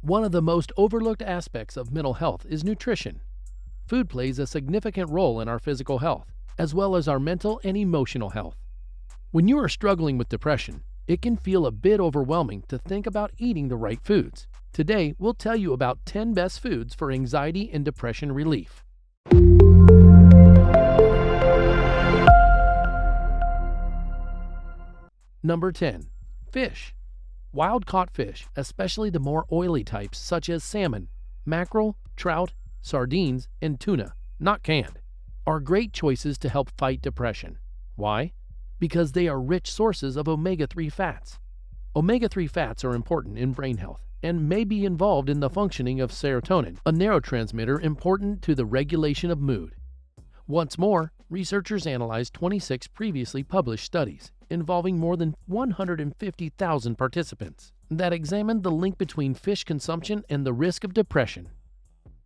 One of the most overlooked aspects of mental health is nutrition. Food plays a significant role in our physical health, as well as our mental and emotional health. When you are struggling with depression, it can feel a bit overwhelming to think about eating the right foods. Today, we'll tell you about 10 best foods for anxiety and depression relief. Number 10. Fish. Wild-caught fish, especially the more oily types such as salmon, mackerel, trout, sardines, and tuna, not canned, are great choices to help fight depression. Why? Because they are rich sources of omega-3 fats. Omega-3 fats are important in brain health and may be involved in the functioning of serotonin, a neurotransmitter important to the regulation of mood. Once more, researchers analyzed 26 previously published studies involving more than 150,000 participants that examined the link between fish consumption and the risk of depression.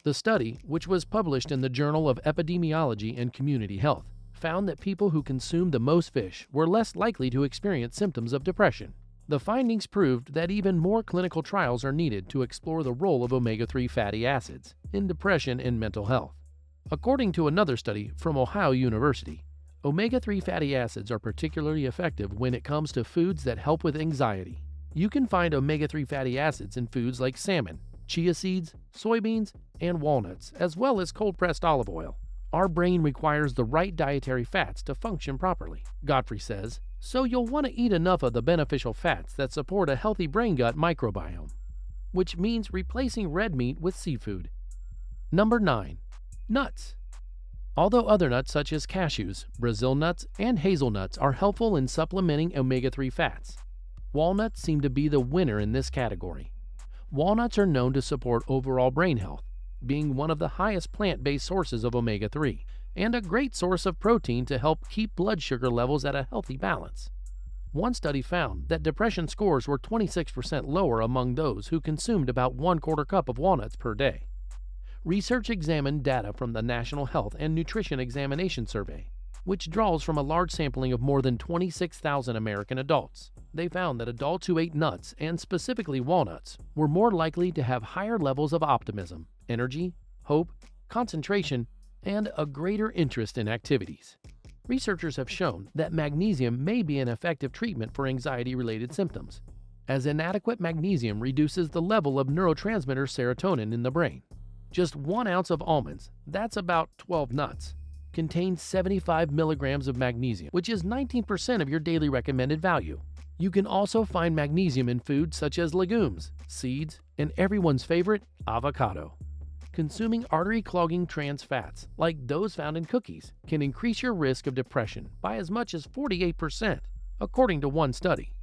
The study, which was published in the Journal of Epidemiology and Community Health, found that people who consumed the most fish were less likely to experience symptoms of depression. The findings proved that even more clinical trials are needed to explore the role of omega-3 fatty acids in depression and mental health. According to another study from Ohio University, omega-3 fatty acids are particularly effective when it comes to foods that help with anxiety. You can find omega-3 fatty acids in foods like salmon, chia seeds, soybeans, and walnuts, as well as cold-pressed olive oil. Our brain requires the right dietary fats to function properly, Godfrey says, so you'll want to eat enough of the beneficial fats that support a healthy brain gut microbiome, which means replacing red meat with seafood. Number 9. Nuts. Although other nuts such as cashews, Brazil nuts, and hazelnuts are helpful in supplementing omega-3 fats, walnuts seem to be the winner in this category. Walnuts are known to support overall brain health, being one of the highest plant-based sources of omega-3, and a great source of protein to help keep blood sugar levels at a healthy balance. One study found that depression scores were 26% lower among those who consumed about 1/4 cup of walnuts per day. Research examined data from the National Health and Nutrition Examination Survey, which draws from a large sampling of more than 26,000 American adults. They found that adults who ate nuts, and specifically walnuts, were more likely to have higher levels of optimism, energy, hope, concentration, and a greater interest in activities. Researchers have shown that magnesium may be an effective treatment for anxiety-related symptoms, as inadequate magnesium reduces the level of neurotransmitter serotonin in the brain. Just 1 ounce of almonds, that's about 12 nuts, contains 75 milligrams of magnesium, which is 19% of your daily recommended value. You can also find magnesium in foods such as legumes, seeds, and everyone's favorite, avocado. Consuming artery-clogging trans fats, like those found in cookies, can increase your risk of depression by as much as 48%, according to one study.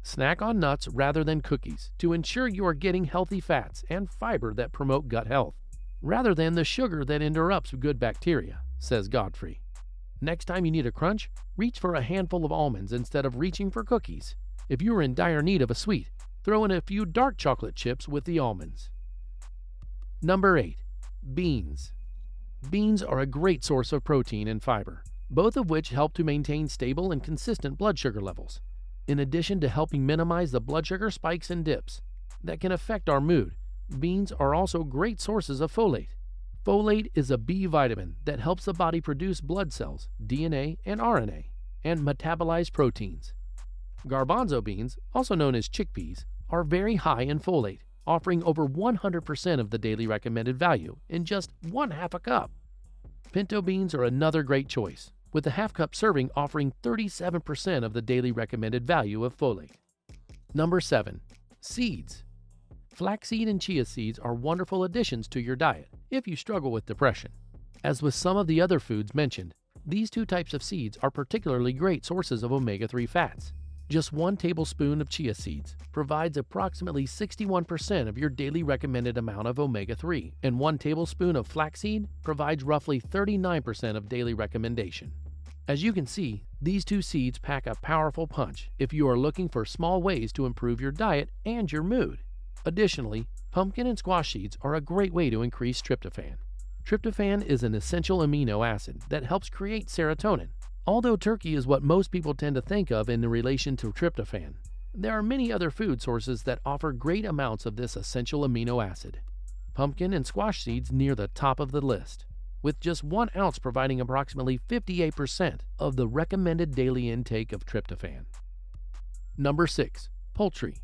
Snack on nuts rather than cookies to ensure you are getting healthy fats and fiber that promote gut health, rather than the sugar that interrupts good bacteria, says Godfrey. Next time you need a crunch, reach for a handful of almonds instead of reaching for cookies. If you are in dire need of a sweet, throw in a few dark chocolate chips with the almonds. Number 8. Beans. Beans are a great source of protein and fiber, both of which help to maintain stable and consistent blood sugar levels, in addition to helping minimize the blood sugar spikes and dips that can affect our mood. Beans are also great sources of folate. Folate is a B vitamin that helps the body produce blood cells, DNA and RNA, and metabolize proteins. Garbanzo beans, also known as chickpeas, are very high in folate, offering over 100% of the daily recommended value in just 1/2 cup. Pinto beans are another great choice, with a 1/2 cup serving offering 37% of the daily recommended value of folate. Number 7. Seeds. Flaxseed and chia seeds are wonderful additions to your diet if you struggle with depression. As with some of the other foods mentioned, these two types of seeds are particularly great sources of omega-3 fats. Just 1 tablespoon of chia seeds provides approximately 61% of your daily recommended amount of omega-3, and 1 tablespoon of flaxseed provides roughly 39% of daily recommendation. As you can see, these two seeds pack a powerful punch if you are looking for small ways to improve your diet and your mood. Additionally, pumpkin and squash seeds are a great way to increase tryptophan. Tryptophan is an essential amino acid that helps create serotonin. Although turkey is what most people tend to think of in relation to tryptophan, There are many other food sources that offer great amounts of this essential amino acid. Pumpkin and squash seeds near the top of the list, with just 1 ounce providing approximately 58% of the recommended daily intake of tryptophan. Number 6. Poultry.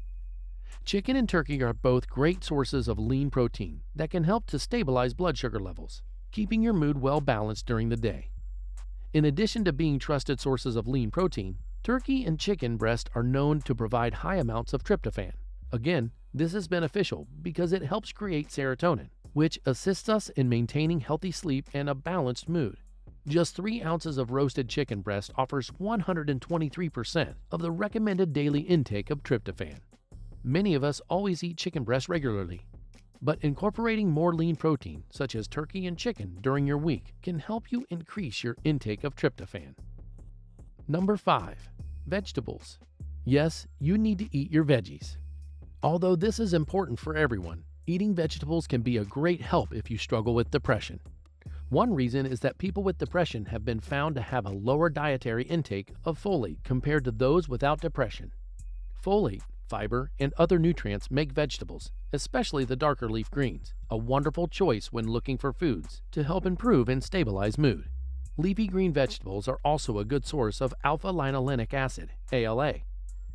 Chicken and turkey are both great sources of lean protein that can help to stabilize blood sugar levels, keeping your mood well balanced during the day. In addition to being trusted sources of lean protein, turkey and chicken breast are known to provide high amounts of tryptophan. Again, this is beneficial because it helps create serotonin, which assists us in maintaining healthy sleep and a balanced mood. Just 3 ounces of roasted chicken breast offers 123% of the recommended daily intake of tryptophan. Many of us always eat chicken breast regularly, but incorporating more lean protein, such as turkey and chicken, during your week can help you increase your intake of tryptophan. Number 5. Vegetables. Yes, you need to eat your veggies. Although this is important for everyone, eating vegetables can be a great help if you struggle with depression. One reason is that people with depression have been found to have a lower dietary intake of folate compared to those without depression. Folate, fiber, and other nutrients make vegetables, especially the darker leaf greens, a wonderful choice when looking for foods to help improve and stabilize mood. Leafy green vegetables are also a good source of alpha-linolenic acid, ALA.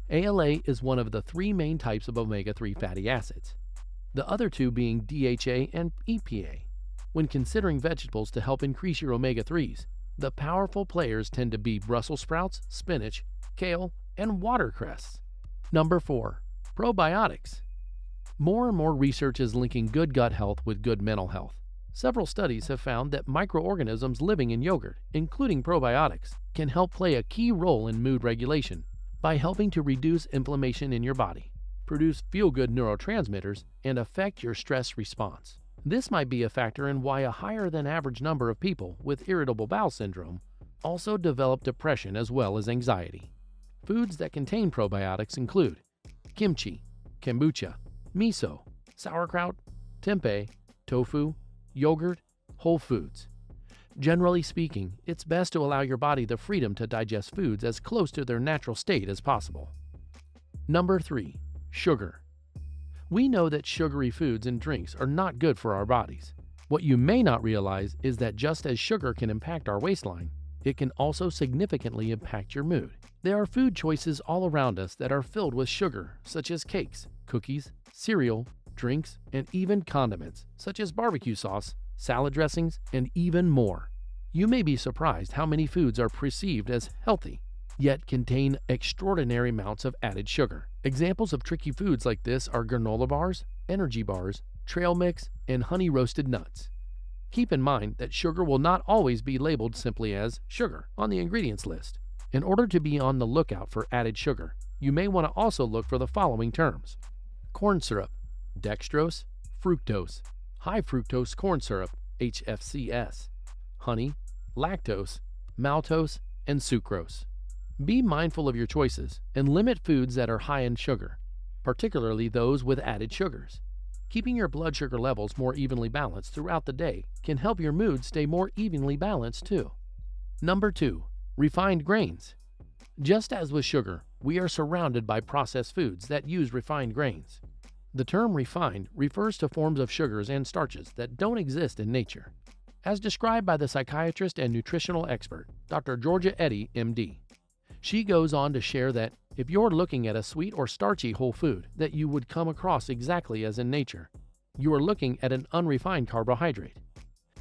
ALA is one of the 3 main types of omega-3 fatty acids, the other 2 being DHA and EPA. When considering vegetables to help increase your omega-3s, the powerful players tend to be Brussels sprouts, spinach, kale, and watercress. Number 4. Probiotics. More and more research is linking good gut health with good mental health. Several studies have found that microorganisms living in yogurt, including probiotics, can help play a key role in mood regulation by helping to reduce inflammation in your body, produce feel-good neurotransmitters, and affect your stress response. This might be a factor in why a higher than average number of people with irritable bowel syndrome also develop depression as well as anxiety. Foods that contain probiotics include kimchi, kombucha, miso, sauerkraut, tempeh, tofu, yogurt, whole foods. Generally speaking, it's best to allow your body the freedom to digest foods as close to their natural state as possible. Number 3. Sugar. We know that sugary foods and drinks are not good for our bodies. What you may not realize is that just as sugar can impact our waistline, it can also significantly impact your mood. There are food choices all around us that are filled with sugar, such as cakes, cookies, cereal, drinks, and even condiments, such as barbecue sauce, salad dressings, and even more. You may be surprised how many foods are perceived as healthy, yet contain extraordinary amounts of added sugar. Examples of tricky foods like this are granola bars, energy bars, trail mix, and honey roasted nuts. Keep in mind that sugar will not always be labeled simply as sugar on the ingredients list. In order to be on the lookout for added sugar, you may want to also look for the following terms: corn syrup, dextrose, fructose, high fructose corn syrup, HFCS, honey, lactose, maltose, and sucrose. Be mindful of your choices and limit foods that are high in sugar, particularly those with added sugars. Keeping your blood sugar levels more evenly balanced throughout the day can help your mood stay more evenly balanced too. Number 2. Refined grains. Just as with sugar, we are surrounded by processed foods that use refined grains. The term refined refers to forms of sugars and starches that don't exist in nature, as described by the psychiatrist and nutritional expert, Dr. Georgia Eddy, MD. She goes on to share that if you're looking at a sweet or starchy whole food that you would come across exactly as in nature, you are looking at an unrefined carbohydrate.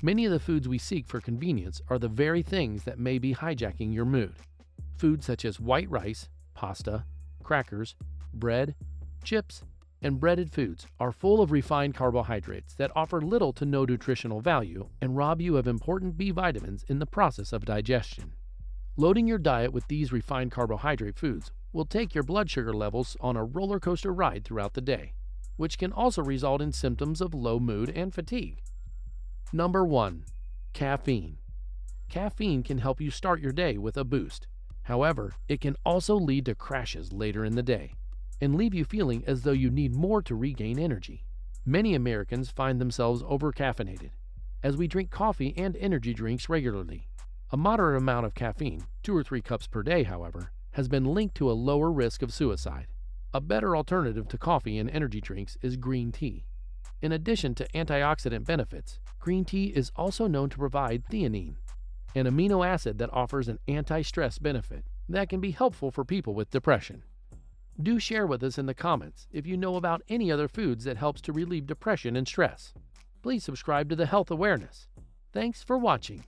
Many of the foods we seek for convenience are the very things that may be hijacking your mood. Foods such as white rice, pasta, crackers, bread, chips, and breaded foods are full of refined carbohydrates that offer little to no nutritional value and rob you of important B vitamins in the process of digestion. Loading your diet with these refined carbohydrate foods will take your blood sugar levels on a roller coaster ride throughout the day, which can also result in symptoms of low mood and fatigue. Number 1. Caffeine. Caffeine can help you start your day with a boost. However, it can also lead to crashes later in the day and leave you feeling as though you need more to regain energy. Many Americans find themselves overcaffeinated, as we drink coffee and energy drinks regularly. A moderate amount of caffeine, 2 or 3 cups per day, however, has been linked to a lower risk of suicide. A better alternative to coffee and energy drinks is green tea. In addition to antioxidant benefits, green tea is also known to provide theanine, an amino acid that offers an anti-stress benefit that can be helpful for people with depression. Do share with us in the comments if you know about any other foods that helps to relieve depression and stress. Please subscribe to the Health Awareness. Thanks for watching.